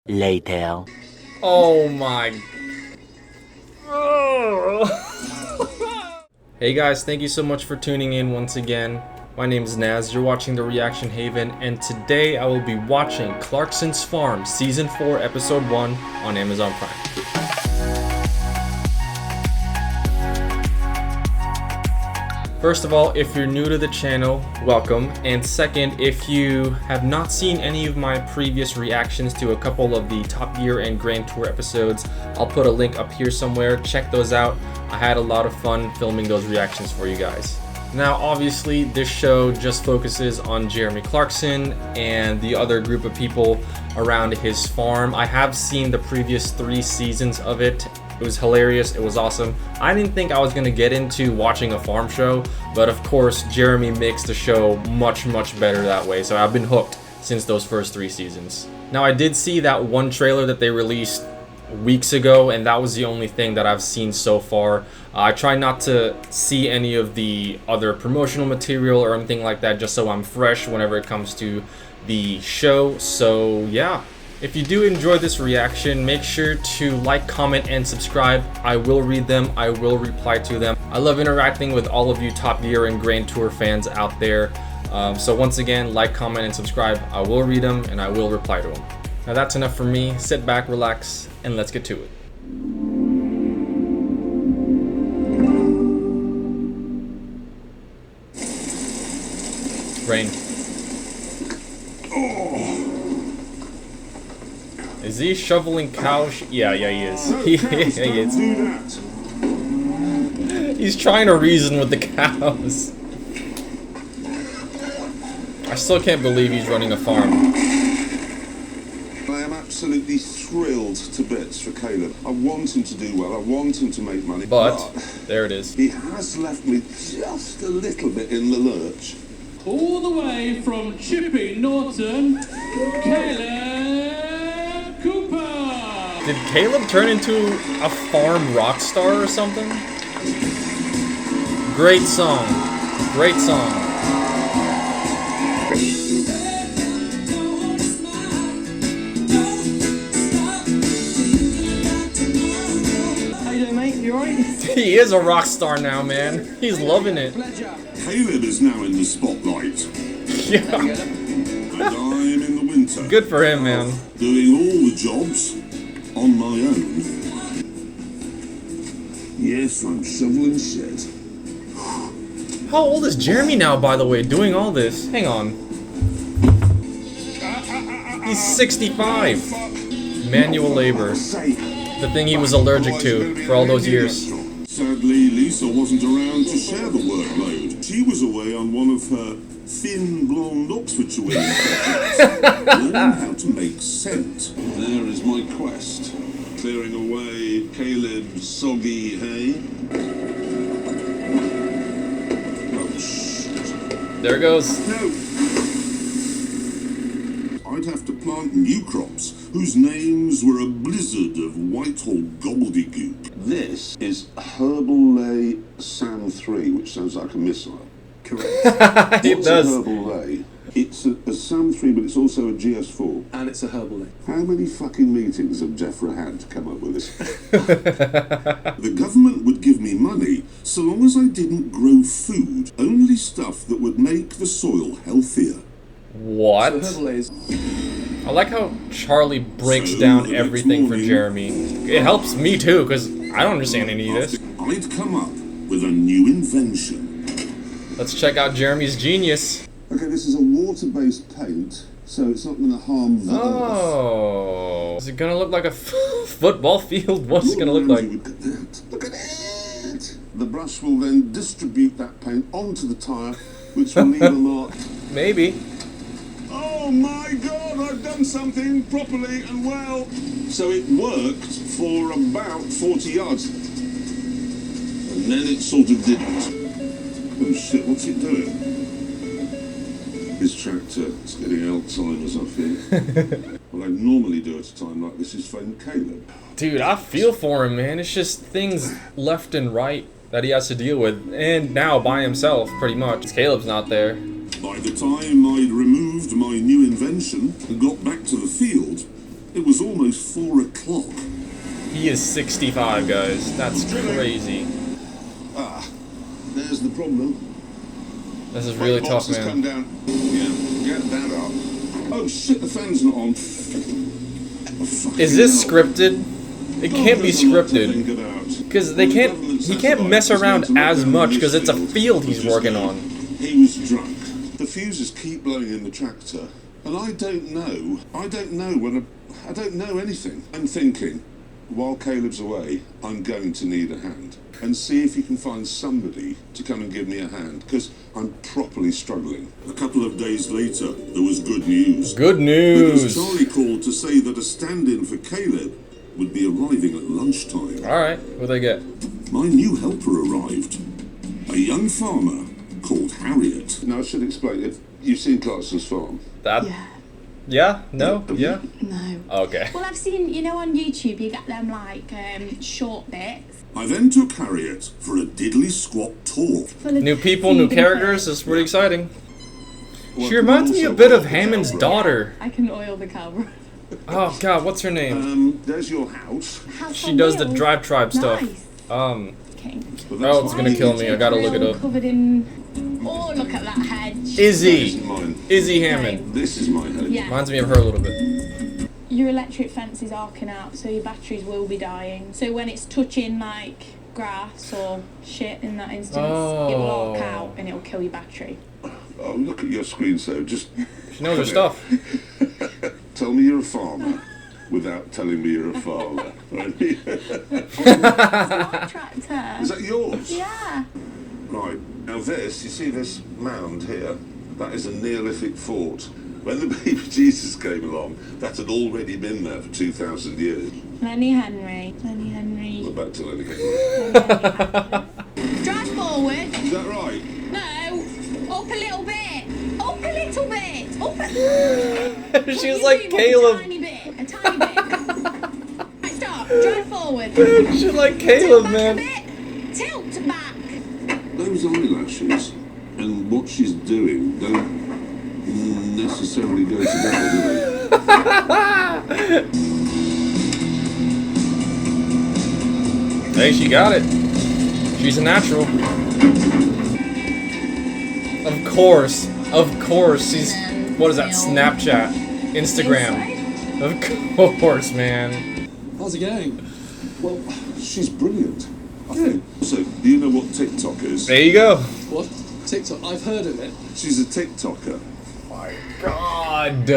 Later. Oh my. Hey guys, thank you so much for tuning in once again. My name is Naz, you're watching The Reaction Haven, and today I will be watching Clarkson's Farm Season 4 Episode 1 on Amazon Prime. First of all, if you're new to the channel, welcome. And second, if you have not seen any of my previous reactions to a couple of the Top Gear and Grand Tour episodes, I'll put a link up here somewhere. Check those out. I had a lot of fun filming those reactions for you guys. Now, obviously, this show just focuses on Jeremy Clarkson and the other group of people around his farm. I have seen the previous 3 seasons of it. It was hilarious. It was awesome. I didn't think I was going to get into watching a farm show, but of course, Jeremy makes the show much better that way. So I've been hooked since those first 3 seasons. Now, I did see that one trailer that they released weeks ago, and that was the only thing that I've seen so far. I try not to see any of the other promotional material or anything like that, just so I'm fresh whenever it comes to the show. So yeah. If you do enjoy this reaction, make sure to like, comment, and subscribe. I will read them. I will reply to them. I love interacting with all of you Top Gear and Grand Tour fans out there. So once again, like, comment, and subscribe. I will read them and I will reply to them. Now that's enough for me. Sit back, relax, and let's get to it. Rain. Is he shoveling cows? Yeah, he is. He is. He's trying to reason with the cows. I still can't believe he's running a farm. I am absolutely thrilled to bits for Caleb. I want him to do well. I want him to make money. But there it is. He has left me just a little bit in the lurch. All the way from Chipping Norton, Caleb Cooper. Did Caleb turn into a farm rock star or something? Great song. Great song. How you doing, mate? You alright? He is a rock star now, man. He's loving it. Caleb is now in the spotlight. Yeah. And I'm in the winter. Good for him, man. Doing all the jobs on my own. Yes, I'm shoveling shit. How old is Jeremy now, by the way, doing all this? Hang on. He's 65. Manual labor. The thing he was allergic to for all those years. Sadly, Lisa wasn't around to share the workload. She was away on one of her thin blonde Oxfordshire projects, learning how to make scent. There is my quest. Clearing away Caleb's soggy hay. Oh, shit. There it goes. No. I'd have to plant new crops whose names were a blizzard of Whitehall gobbledygook. This is Herbal Lay Sam 3, which sounds like a missile. Correct. It What's does. a Herbal Lay? It's a Sam 3, but it's also a GS4. And it's a herbal lay. How many fucking meetings have Jeffra had to come up with this? The government would give me money so long as I didn't grow food, only stuff that would make the soil healthier. What? So herbal lays. I like how Charlie breaks down everything for Jeremy. It helps me too, because I don't understand any of this. I'd come up with a new invention. Let's check out Jeremy's genius. Okay, this is a water-based paint, so it's not going to harm the earth. Oh. Is it going to look like a football field? What's it going to look like? Look at that. Look at it! The brush will then distribute that paint onto the tyre, which will leave a mark. Maybe. Oh my God, I've done something properly and well. So it worked for about 40 yards. And then it sort of didn't. Oh shit, what's it doing? His tractor is getting Alzheimer's, I fear. What I normally do at a time like this is phone Caleb. Dude, I feel for him, man. It's just things left and right that he has to deal with. And now by himself, pretty much. Caleb's not there. By the time I'd removed my new invention and got back to the field, It was almost 4 o'clock. He is 65, guys. That's crazy. Ah, there's the problem. This is really tough, Box has come man. down. Yeah, get that up. Oh shit, the fan's not on. Oh, Is this scripted? It can't be there's a lot to scripted. think about. Because they Well, the can't, government he can't satellite mess was around meant to look as down much this because it's a field he's which is working good. on. He was drunk. The fuses keep blowing in the tractor, and I don't know. I don't know anything. I'm thinking, while Caleb's away, I'm going to need a hand. And see if you can find somebody to come and give me a hand, because I'm properly struggling. A couple of days later, there was good news. Good Because news. Charlie called to say that a stand-in for Caleb would be arriving at lunchtime. Alright, what'd they get? My new helper arrived. A young farmer called Harriet. Now I should explain it. You've seen Clarkson's farm? That? Yeah. Yeah? No? Yeah? No. Okay. Well, I've seen, you know, on YouTube, you get them like short bits. I then took Harriet for a diddly squat tour. Full of New people, new feeding characters. clips. It's pretty exciting. Well, She reminds me a also bit oil of the Hammond's camera. daughter. I can oil the camera. Oh god, what's her name? There's your house. House She on does the wheels. Drive Tribe stuff. Nice. King. But Oh, it's not gonna mine. kill me. I gotta look it up. Covered in. Oh, look at that hedge. This Izzy. isn't mine. Izzy Hammond. This is my head. Yeah. Reminds me of her a little bit. Your electric fence is arcing out, so your batteries will be dying. So when it's touching like grass or shit in that instance, it will arc out and it will kill your battery. Oh, look at your screen, so just She knows her stuff. tell me you're a farmer without telling me you're a farmer. Right? Smart tractor. Is that yours? Yeah. Right. Now this, you see this mound here? That is a Neolithic fort. When the baby Jesus came along, that had already been there for 2,000 years. Lenny Henry. Lenny Henry. We're back to Lenny Henry. Drive forward. Is that right? No. Up a little bit. Up a little bit. Up a... She's What like you doing? Caleb. A tiny bit. A tiny bit. Right, stop. Drive forward. She's like Caleb, Tilt back man. a bit. Tilt back. Those eyelashes and what she's doing don't necessarily go together, do they? Hey, she got it. She's a natural. Of course. Of course. She's... What is that? Snapchat. Instagram. Of course, man. How's it going? Well, she's brilliant. I think. So, do you know what TikTok is? There you go. What? TikTok? I've heard of it. She's a TikToker. God.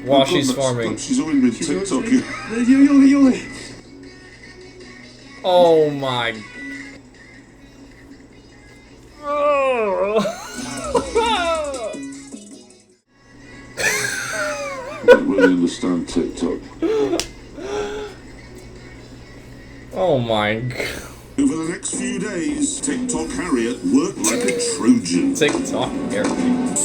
While she's Look, farming. She's already been TikToking. Oh my. I don't really understand TikTok. Oh my god. Over the next few days, TikTok Harriet worked like a Trojan. TikTok Harriet.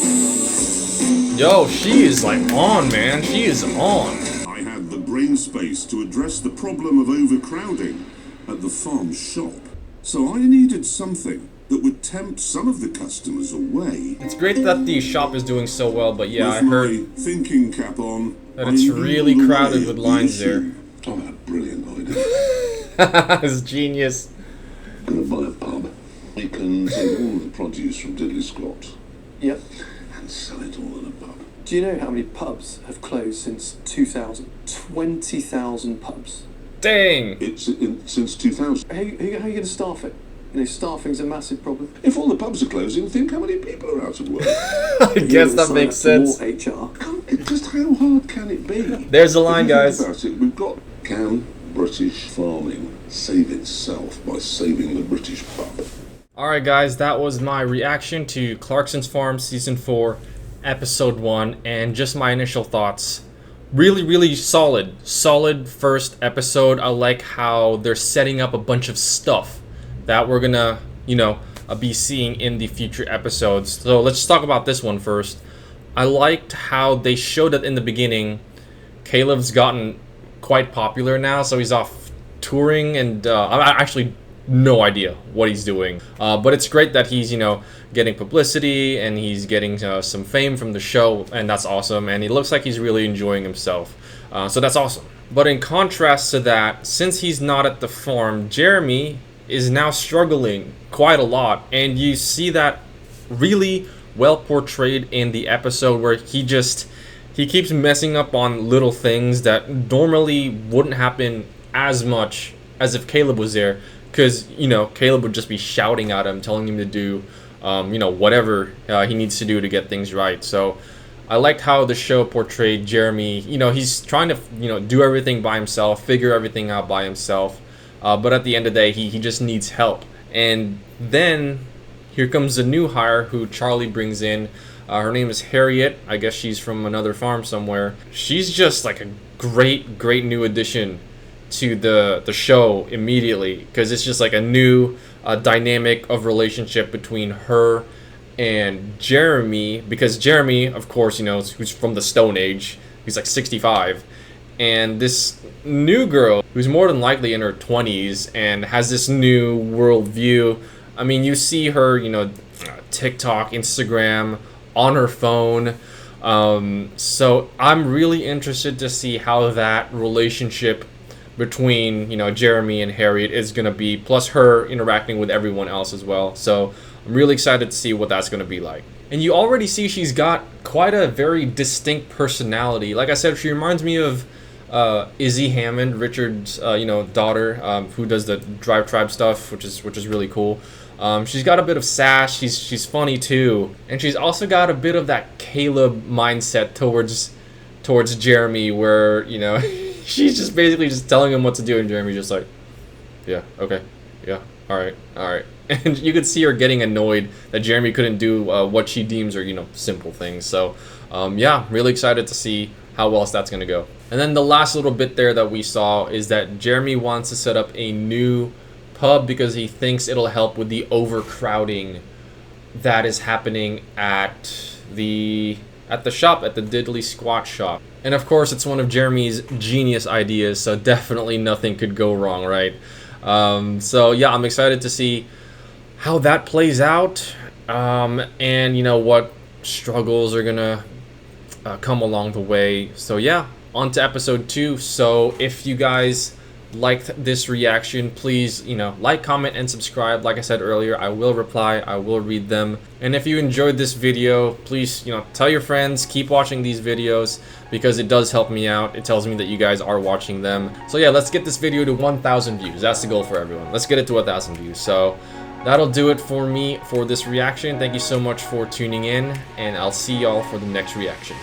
Yo, she is like on, man. She is on. I had the brain space to address the problem of overcrowding at the farm shop. So I needed something that would tempt some of the customers away. It's great that the shop is doing so well, but yeah, I With heard my thinking cap on, that it's I really noodled crowded away with at lines the there. issue. I had a brilliant idea. it's genius. I'm gonna buy a pub. We can take all of the produce from Diddley Squat Yep. and sell it all in a pub. Do you know how many pubs have closed since 2000? 20,000 pubs. Dang. It's since 2000. How are you going to staff it? You know, staffing's a massive problem. If all the pubs are closing, think how many people are out of work. I guess that makes sense. More HR. Just how hard can it be? There's the line, If you guys. think about it, we've got can British farming save itself by saving the British pub? Alright guys, that was my reaction to Clarkson's Farm Season 4, Episode 1, and just my initial thoughts. Really solid first episode. I like how they're setting up a bunch of stuff that we're gonna, be seeing in the future episodes. So let's talk about this one first. I liked how they showed that in the beginning, Caleb's gotten quite popular now, so he's off touring, and actually no idea what he's doing. But it's great that he's, you know, getting publicity and he's getting some fame from the show, and that's awesome. And he looks like he's really enjoying himself. So that's awesome. But in contrast to that, since he's not at the farm, Jeremy is now struggling quite a lot. And you see that really well portrayed in the episode where he keeps messing up on little things that normally wouldn't happen as much as if Caleb was there. Because, you know, Caleb would just be shouting at him, telling him to do, you know, whatever he needs to do to get things right. So I liked how the show portrayed Jeremy. You know, he's trying to, you know, do everything by himself, figure everything out by himself. But at the end of the day, he just needs help. And then here comes a new hire who Charlie brings in. Her name is Harriet. I guess she's from another farm somewhere. She's just like a great new addition to the show immediately, because it's just like a new dynamic of relationship between her and Jeremy, because Jeremy, of course, you know, who's from the Stone Age, he's like 65, and this new girl who's more than likely in her 20s and has this new worldview. I mean, you see her, you know, TikTok, Instagram, on her phone. So I'm really interested to see how that relationship between, you know, Jeremy and Harriet is going to be, plus her interacting with everyone else as well. So I'm really excited to see what that's going to be like. And you already see she's got quite a very distinct personality. Like I said, she reminds me of Izzy Hammond, Richard's you know, daughter, who does the Drive Tribe stuff, which is really cool. She's got a bit of sass. She's funny too, and she's also got a bit of that Caleb mindset towards Jeremy, where, you know, she's just basically just telling him what to do, and Jeremy's just like, yeah, okay, yeah, all right. And you could see her getting annoyed that Jeremy couldn't do what she deems are, you know, simple things. So yeah, really excited to see how else that's gonna go. And then the last little bit there that we saw is that Jeremy wants to set up a new pub because he thinks it'll help with the overcrowding that is happening at the shop, at the Diddly Squat shop. And of course, it's one of Jeremy's genius ideas, so definitely nothing could go wrong, right? So yeah, I'm excited to see how that plays out, and, you know, what struggles are gonna come along the way. So yeah, on to episode 2. So if you guys liked this reaction, please, you know, like, comment, and subscribe. Like I said earlier, I will reply, I will read them. And if you enjoyed this video, please, you know, tell your friends, keep watching these videos, because it does help me out. It tells me that you guys are watching them. So yeah, let's get this video to 1,000 views. That's the goal for everyone. Let's get it to 1,000 views. So that'll do it for me for this reaction. Thank you so much for tuning in, and I'll see y'all for the next reaction.